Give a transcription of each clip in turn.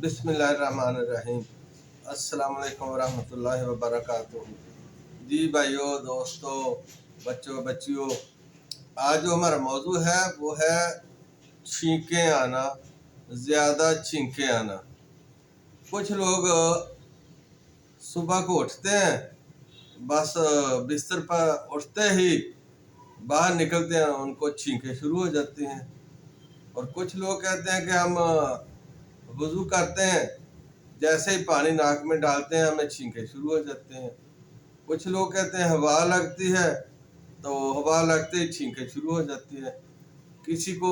बिस्मिल्लाहिर्रहमानिर्रहीम। अस्सलाम वालेकुम वरहमतुल्लाहि वबरकातुहू। जी भाइयों, दोस्तों, बच्चों, बच्चियों, आज जो हमारा मौजू है वो है छींकें आना, ज़्यादा छींकें आना। कुछ लोग सुबह को उठते हैं, बस बिस्तर पर उठते ही बाहर निकलते हैं उनको छींकें शुरू हो जाती हैं। और कुछ लोग कहते हैं कि हम वज़ू करते हैं, जैसे ही पानी नाक में डालते हैं हमें छींकें शुरू हो जाते हैं। कुछ लोग कहते हैं हवा लगती है, तो हवा लगते ही छींकें शुरू हो जाती है। किसी को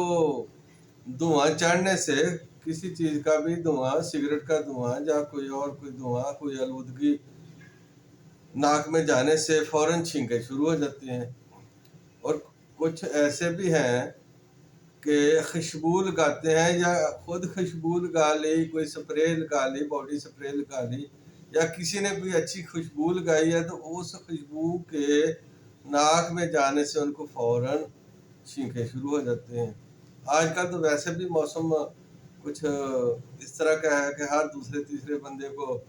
धुआं चढ़ने से, किसी चीज़ का भी धुआं, सिगरेट का धुआं या कोई और कोई धुआं, कोई आलूदगी नाक में जाने से फौरन छींकें शुरू हो जाती हैं। और कुछ ऐसे भी हैं कि खुशबू लगाते हैं या खुद खुशबू लगा ली, कोई स्प्रे लगा ली, बॉडी स्प्रे लगा ली, या किसी ने कोई अच्छी खुशबू लगाई है तो उस खुशबू के नाक में जाने से उनको फौरन छींकें शुरू हो जाते हैं। आजकल तो वैसे भी मौसम कुछ इस तरह का है कि हर दूसरे तीसरे बंदे को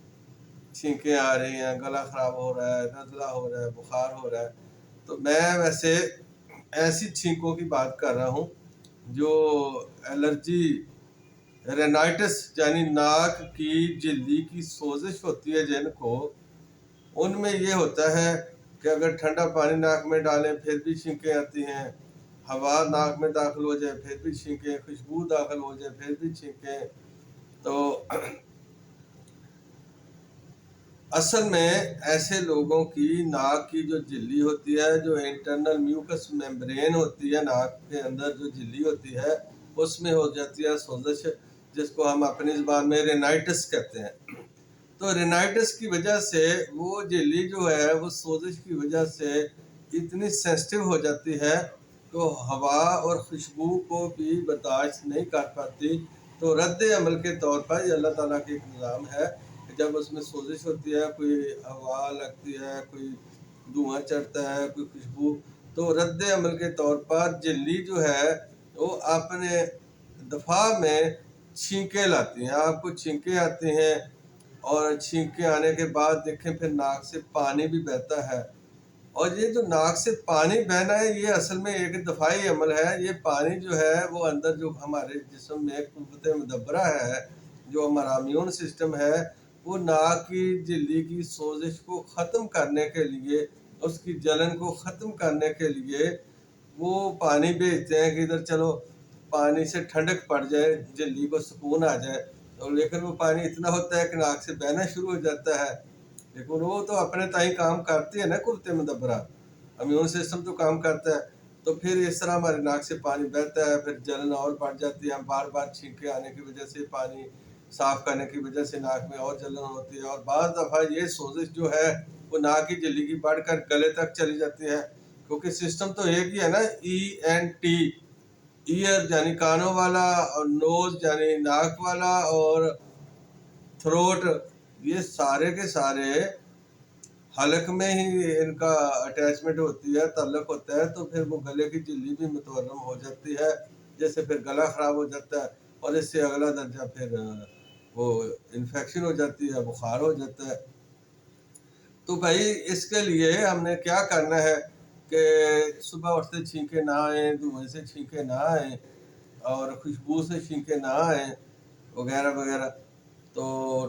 छींकें आ रही हैं, गला ख़राब हो रहा है, नज़ला हो रहा है, बुखार हो रहा है। तो मैं वैसे ऐसी छींकों की बात कर रहा हूँ जो एलर्जी, रेनाइटिस यानी नाक की झिल्ली की सोजिश होती है जिनको, उनमें ये होता है कि अगर ठंडा पानी नाक में डालें फिर भी छींकें आती हैं, हवा नाक में दाखिल हो जाए फिर भी छींकें, खुशबू दाखिल हो जाए फिर भी छींकें। तो असल में ऐसे लोगों की नाक की जो झिल्ली होती है, जो इंटरनल म्यूकस मेम्ब्रेन होती है, नाक के अंदर जो झिल्ली होती है उसमें हो जाती है सोजिश, जिसको हम अपनी ज़बान में रेनाइटिस कहते हैं। तो रेनाइटिस की वजह से वो झिल्ली जो है वो सोजिश की वजह से इतनी सेंसिटिव हो जाती है तो हवा और खुशबू को भी बर्दाश्त नहीं कर पाती। तो रद्द अमल के तौर पर ये अल्लाह ताला की एक निज़ाम है कि जब उसमें सोजिश होती है, कोई हवा लगती है, कोई धुआं चढ़ता है, कोई खुशबू, तो रद्द अमल के तौर पर झिल्ली जो है वो अपने दफा में छींकें लाती हैं। आपको छींकें आती हैं और छींकें आने के बाद देखें फिर नाक से पानी भी बहता है। और ये जो नाक से पानी बहना है ये असल में एक दफ़ाई अमल है। ये पानी जो है वो अंदर जो हमारे जिस्म में कुव्वत मुदब्बरा है, जो हमारा इम्यून सिस्टम है, वो नाक की झिल्ली की सोजिश को ख़त्म करने के लिए, उसकी जलन को ख़त्म करने के लिए वो पानी भेजते हैं कि इधर चलो पानी से ठंडक पड़ जाए, झिल्ली को सुकून आ जाए। और लेकिन वो पानी इतना होता है कि नाक से बहना शुरू हो जाता है। लेकिन वो तो अपने ताई काम करती है ना कुर्ते मुदब्बरा, इम्यून सिस्टम तो काम करता है। तो फिर इस तरह हमारे नाक से पानी बहता है, फिर जलन और बढ़ जाती है, हम बार बार छींके आने की वजह से, पानी साफ करने की वजह से नाक में और जलन होती है। और बाज़ दफ़ा ये सोजिश जो है वो नाक की झिल्ली की बढ़कर गले तक चली जाती है, क्योंकि सिस्टम तो एक ही है ना, ENT, ईयर यानी कानों वाला, और नोज यानी नाक वाला, और थ्रोट, ये सारे के सारे हलक में ही इनका अटैचमेंट होती है, ताल्लुक होता है। तो फिर वो गले की झिल्ली भी मुतवर्रम हो जाती है, जैसे फिर गला ख़राब हो जाता है और इससे अगला दर्जा फिर वो इन्फेक्शन हो जाती है, बुखार हो जाता है। तो भाई इसके लिए हमने क्या करना है कि सुबह उठते छींके ना आए, धुएँ से छींके ना आए और खुशबू से छींके ना आए वगैरह वगैरह। तो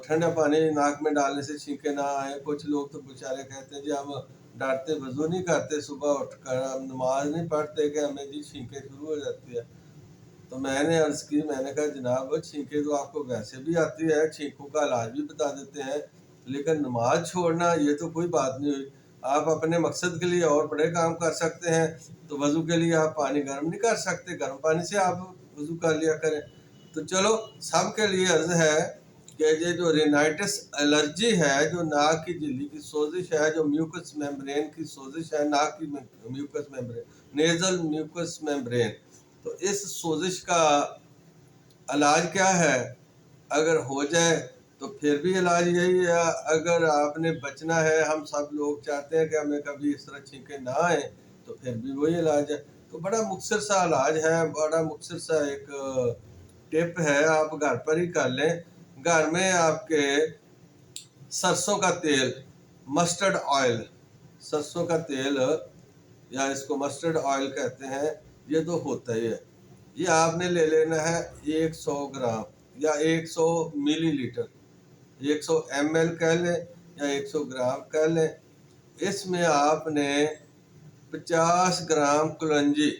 ठंडा पानी नाक में डालने से छींके ना आए। कुछ लोग तो बेचारे कहते हैं जी हम डरते वज़ू नहीं करते, सुबह उठकर हम नमाज नहीं पढ़ते कि हमें जी छींके शुरू हो जाती है। तो मैंने अर्ज़ की, मैंने कहा जनाब छींके तो आपको वैसे भी आती है, छींकों का इलाज भी बता देते हैं, लेकिन नमाज छोड़ना ये तो कोई बात नहीं हुई। आप अपने मकसद के लिए और बड़े काम कर सकते हैं। तो वज़ू के लिए आप पानी गर्म नहीं कर सकते, गर्म पानी से आप वज़ू कर लिया करें। तो चलो सब के लिए अर्ज़ है कि ये जो रेनाइटिस एलर्जी है, जो नाक की झिल्ली की सोजिश है, जो म्यूकस मेम्ब्रेन की सोजिश है, नाक की mucus membrane, nasal mucus membrane, तो इस सोजिश का इलाज क्या है? अगर हो जाए तो फिर भी इलाज यही है, अगर आपने बचना है, हम सब लोग चाहते हैं कि हमें कभी इस तरह छींके ना आए, तो फिर भी वही इलाज है। तो बड़ा मुख्तसर सा इलाज है, बड़ा मुख्तसर सा एक टिप है, आप घर पर ही कर लें। घर में आपके सरसों का तेल, मस्टर्ड ऑयल, सरसों का तेल या इसको मस्टर्ड ऑयल कहते हैं, ये तो होता ही है। ये आपने ले लेना है 100 ग्राम या 100 मिलीलीटर, 100 ml कह लें या 100 ग्राम कह लें। इसमें आपने 50 ग्राम कुलंजी,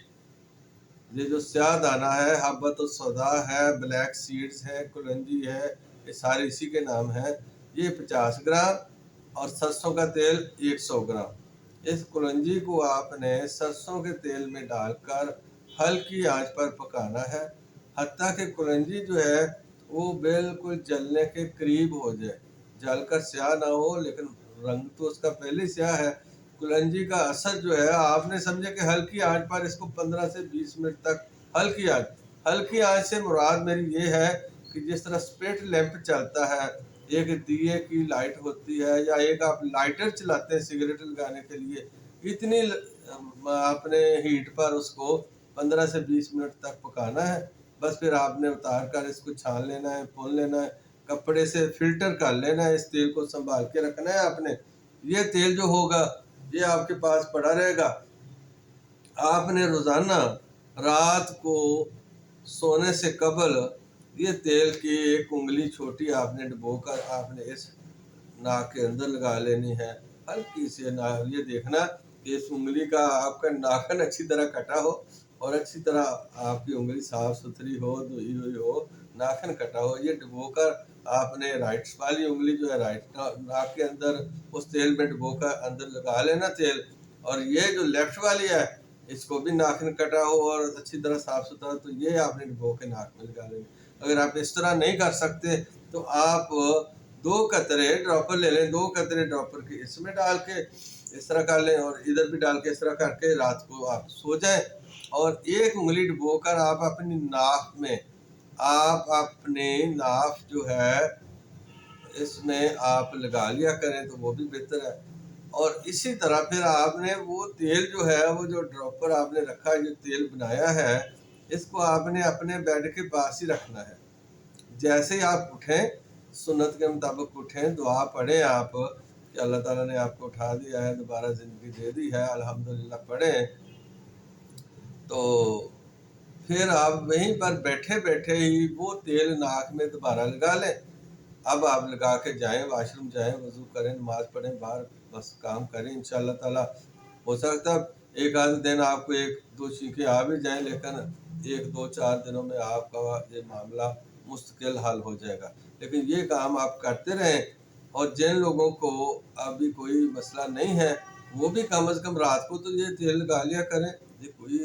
ये जो स्याह दाना है, हब्बत सौदा है, ब्लैक सीड्स है, कुलंजी है, ये सारे इसी के नाम है, ये 50 ग्राम। और सरसों का तेल 100 ग्राम। इस कुलंजी को आपने सरसों के तेल में डालकर हल्की आंच पर पकाना है, हत्ता कि कुलंजी जो है वो बिल्कुल जलने के करीब हो जाए। जलकर स्याह ना हो, लेकिन रंग तो उसका पहले स्याह है। कुलंजी का असर जो है, आपने समझे कि हल्की आंच पर इसको 15 से 20 मिनट तक, हल्की आंच से मुराद मेरी ये है कि जिस तरह स्प्रिट लैंप चलता है, एक दिए की लाइट होती है या एक आप लाइटर चलाते हैं सिगरेट लगाने के लिए, इतनी आपने हीट पर उसको 15 से 20 मिनट तक पकाना है। बस फिर आपने उतार कर इसको छान लेना है, भून लेना है, कपड़े से फिल्टर कर लेना है। इस तेल को संभाल के रखना है आपने। ये तेल जो होगा ये आपके पास पड़ा रहेगा। आपने रोज़ाना रात को सोने से कबल ये तेल की एक उंगली छोटी आपने डुबोकर आपने इस नाक के अंदर लगा लेनी है, हल्की से ना। ये देखना कि इस उंगली का आपका नाखन अच्छी तरह कटा हो और अच्छी तरह आपकी उंगली साफ सुथरी हो, धोई हुई हो, नाखन कटा हो। ये डुबोकर आपने राइट वाली उंगली जो है राइट नाक के अंदर उस तेल में डुबोकर अंदर लगा लेना तेल। और ये जो लेफ्ट वाली है इसको भी नाखन कटा हो और अच्छी तरह साफ सुथरा, तो ये आपने डुबो के नाक में लगा लेंगे। अगर आप इस तरह नहीं कर सकते तो आप 2 कतरे ड्रॉपर ले लें, 2 कतरे ड्रॉपर के इसमें डाल के इस तरह कर लें और इधर भी डाल के इस तरह करके रात को आप सो जाएं। और एक उंगली डुबोकर आप अपनी नाक में, आप अपने नाक जो है इसमें आप लगा लिया करें तो वो भी बेहतर है। और इसी तरह फिर आपने वो तेल जो है, वो जो ड्रॉपर आपने रखा है, जो तेल बनाया है, इसको आपने अपने बेड के पास ही रखना है। जैसे ही आप उठें, सुन्नत के मुताबिक उठें, दुआ पढ़ें आप कि अल्लाह ताला ने आपको उठा दिया है, दोबारा ज़िंदगी दे दी है, अल्हम्दुलिल्लाह पढ़ें। तो फिर आप वहीं पर बैठे बैठे ही वो तेल नाक में दोबारा लगा लें। अब आप लगा के जाएं, वॉशरूम जाएं, वज़ू करें, नमाज पढ़ें, बाहर बस काम करें। इंशाअल्लाह ताला हो सकता है एक आध दिन आपको 1-2 छींकें आ भी जाएं, लेकिन 1-2-4 दिनों में आपका ये मामला मुस्तकिल हल हो जाएगा। लेकिन ये काम आप करते रहें। और जिन लोगों को अभी कोई मसला नहीं है, वो भी कम अज़ कम रात को तो ये तेल लगा लिया करें। ये कोई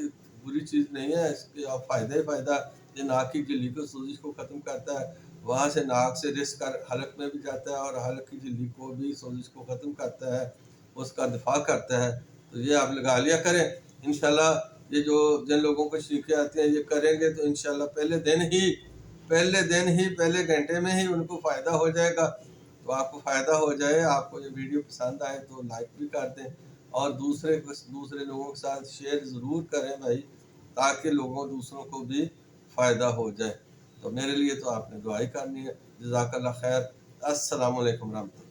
बुरी चीज़ नहीं है, इसके आप फ़ायदा ही फ़ायदा। ये नाक की झिल्ली को, सोजिश को ख़त्म करता है, वहाँ से नाक से रिस कर हलक में भी जाता है और हलक की झिल्ली को भी, सोजिश को ख़त्म करता है, उसका दिफा करता है। तो ये आप लगा लिया करें। इंशाल्लाह ये जो जिन लोगों को छींकें आती हैं, ये करेंगे तो इंशाल्लाह पहले घंटे में ही उनको फ़ायदा हो जाएगा। तो आपको फ़ायदा हो जाए, आपको ये वीडियो पसंद आए तो लाइक भी कर दें और दूसरे लोगों के साथ शेयर ज़रूर करें भाई, ताकि दूसरों को भी फ़ायदा हो जाए। तो मेरे लिए तो आपने दुआ ही करनी है। जज़ाकल्लाह खैर। अस्सलामु अलैकुम रहमतुल्लाह।